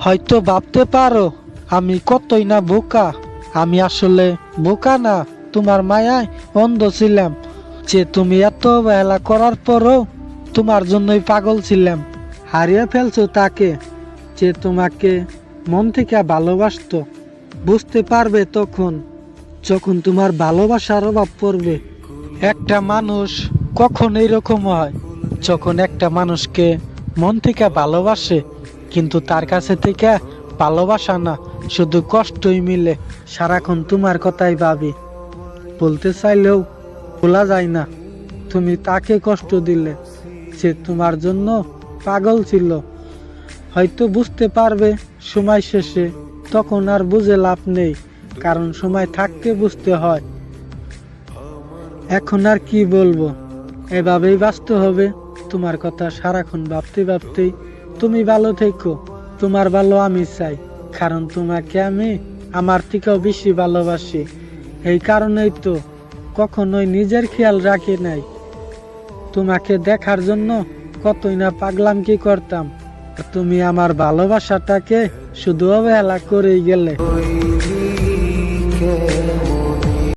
হয়তো ভাবতে পারো আমি কতই না বোকা। আমি আসলে বোকা না, তোমার মায়ায় অন্ধ ছিলাম। যে তুমি এত অবহেলা করার পরও তোমার জন্যই পাগল ছিলাম। হারিয়ে ফেলছো তাকে যে তোমাকে মন থেকে ভালোবাসতো। বুঝতে পারবে তখন, যখন তোমার ভালোবাসার অভাব পড়বে। একটা মানুষ কখন এইরকম হয়, যখন একটা মানুষকে মন থেকে ভালোবাসে কিন্তু তার কাছে থেকে ভালোবাসা না, শুধু কষ্টই মিলে। সারাক্ষণ তোমার কথাই ভাবি, বলতে চাইলেও ভোলা যায় না। তুমি তাকে কষ্ট দিলে, সে তোমার জন্য পাগল ছিল। হয়তো বুঝতে পারবে সময় শেষে, তখন আর বুঝে লাভ নেই, কারণ সময় থাকতে বুঝতে হয়। এখন আর কি বলবো, এভাবেই বাঁচতে হবে। তোমার কথা সারাক্ষণ ভাবতে ভাবতেই। তুমি ভালো থেকো, তোমার ভালো আমি চাই, কারণ তোমাকে আমি আমার থেকেও বেশি ভালোবাসি। এই কারণেই তো কখনোই নিজের খেয়াল রাখি নাই। তোমাকে দেখার জন্য কতই না পাগলাম কি করতাম, আর তুমি আমার ভালোবাসাটাকে শুধু অবহেলা করেই গেলে।